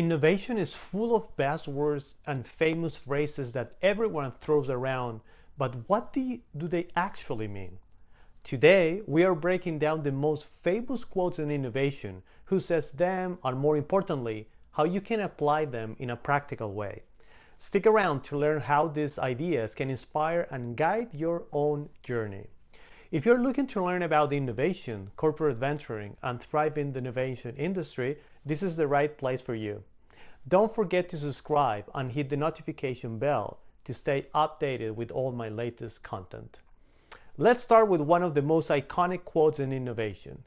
Innovation is full of buzzwords and famous phrases that everyone throws around, but what do they actually mean? Today, we are breaking down the most famous quotes in innovation, who says them, and more importantly, how you can apply them in a practical way. Stick around to learn how these ideas can inspire and guide your own journey. If you're looking to learn about innovation, corporate venturing, and thrive in the innovation industry, this is the right place for you. Don't forget to subscribe and hit the notification bell to stay updated with all my latest content. Let's start with one of the most iconic quotes in innovation.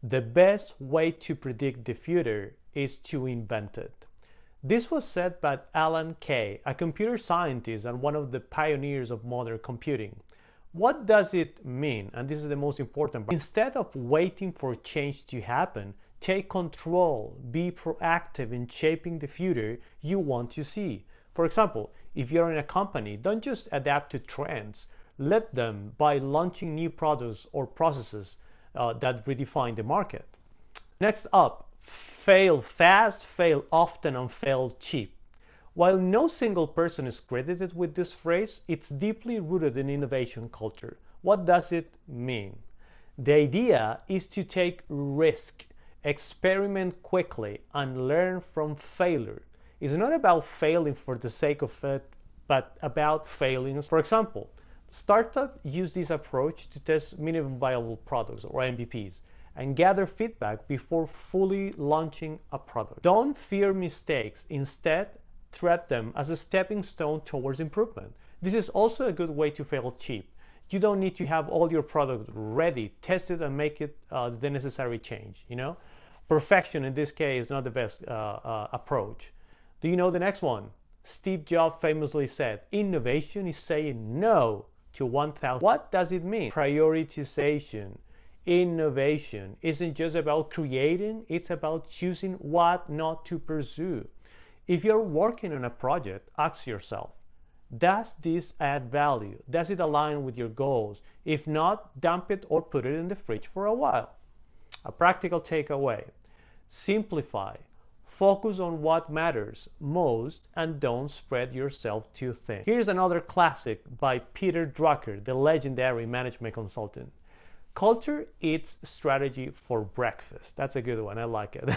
The best way to predict the future is to invent it. This was said by Alan Kay, a computer scientist and one of the pioneers of modern computing. What does it mean? And this is the most important part. Instead of waiting for change to happen, take control, be proactive in shaping the future you want to see. For example, if you're in a company, don't just adapt to trends. Let them by launching new products or processes that redefine the market. Next up, fail fast, fail often, and fail cheap. While no single person is credited with this phrase, it's deeply rooted in innovation culture. What does it mean? The idea is to take risk, experiment quickly, and learn from failure. It's not about failing for the sake of it, but about failing. For example, startups use this approach to test minimum viable products or MVPs and gather feedback before fully launching a product. Don't fear mistakes. Instead, treat them as a stepping stone towards improvement. This is also a good way to fail cheap. You don't need to have all your product ready, test it, and make it the necessary change. Perfection in this case is not the best approach. Do you know the next one? Steve Jobs famously said, "Innovation is saying no to 1,000." What does it mean? Prioritization. Innovation isn't just about creating, it's about choosing what not to pursue. If you're working on a project, ask yourself, does this add value? Does it align with your goals? If not, dump it or put it in the fridge for a while. A practical takeaway. Simplify. Focus on what matters most and don't spread yourself too thin. Here's another classic by Peter Drucker, the legendary management consultant. Culture eats strategy for breakfast. That's a good one. I like it.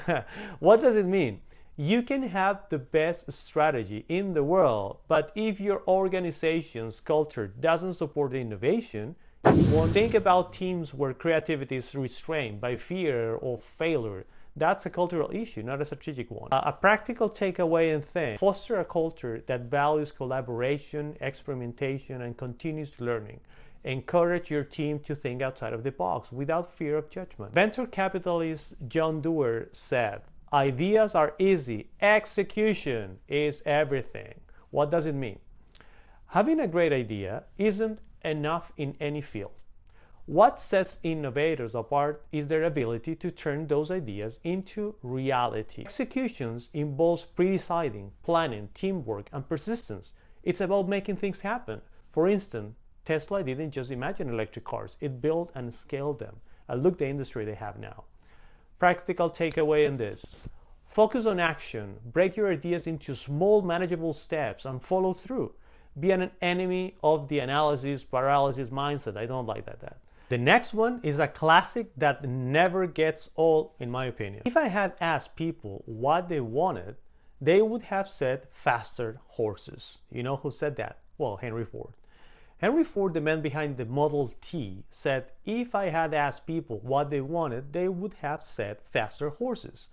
What does it mean? You can have the best strategy in the world, but if your organization's culture doesn't support innovation, you won't. Think about teams where creativity is restrained by fear or failure. That's a cultural issue, not a strategic one. A practical takeaway and thing: foster a culture that values collaboration, experimentation, and continuous learning. Encourage your team to think outside of the box without fear of judgment. Venture capitalist John Doerr said, "Ideas are easy, execution is everything." What does it mean? Having a great idea isn't enough in any field. What sets innovators apart is their ability to turn those ideas into reality. Executions involves pre-deciding, planning, teamwork, and persistence. It's about making things happen. For instance, Tesla didn't just imagine electric cars, it built and scaled them. And look the industry they have now. Practical takeaway in this: focus on action, break your ideas into small manageable steps, and follow through. Be an enemy of the analysis paralysis mindset. I don't like that. The next one is a classic that never gets old, in my opinion. If I had asked people what they wanted, they would have said faster horses. You know who said that? Well, Henry Ford. Henry Ford, the man behind the Model T, said if I had asked people what they wanted, they would have said faster horses.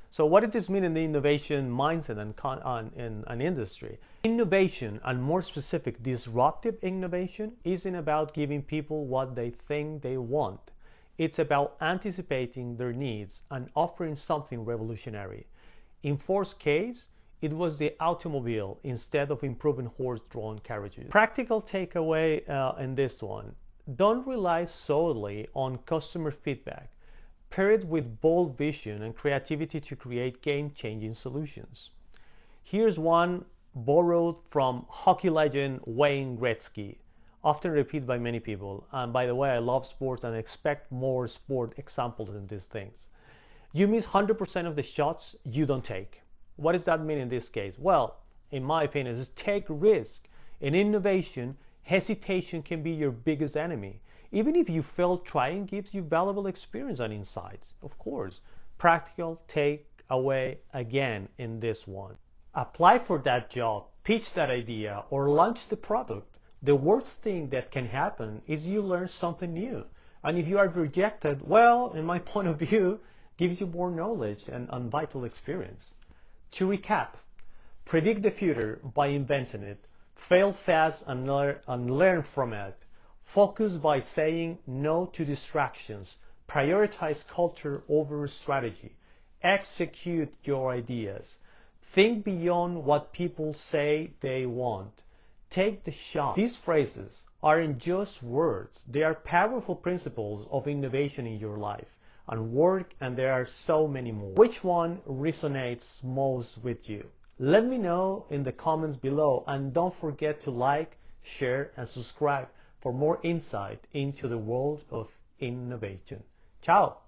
So what does this mean in the innovation mindset and an industry? Innovation, and more specific, disruptive innovation, isn't about giving people what they think they want. It's about anticipating their needs and offering something revolutionary. In Ford's case, it was the automobile instead of improving horse-drawn carriages. Practical takeaway in this one: don't rely solely on customer feedback. Pair it with bold vision and creativity to create game-changing solutions. Here's one borrowed from hockey legend Wayne Gretzky, often repeated by many people. And by the way, I love sports and expect more sport examples in these things. You miss 100% of the shots you don't take. What does that mean in this case? Well, in my opinion, is take risk. In innovation, hesitation can be your biggest enemy. Even if you fail trying gives you valuable experience and insights. Of course, practical takeaway again in this one. Apply for that job, pitch that idea, or launch the product. The worst thing that can happen is you learn something new. And if you are rejected, well, in my point of view, gives you more knowledge and vital experience. To recap, predict the future by inventing it, fail fast and learn from it, focus by saying no to distractions, prioritize culture over strategy, execute your ideas, think beyond what people say they want, take the shot. These phrases aren't just words, they are powerful principles of innovation in your life and work, and there are so many more. Which one resonates most with you? Let me know in the comments below, and don't forget to like, share, and subscribe for more insight into the world of innovation. Ciao!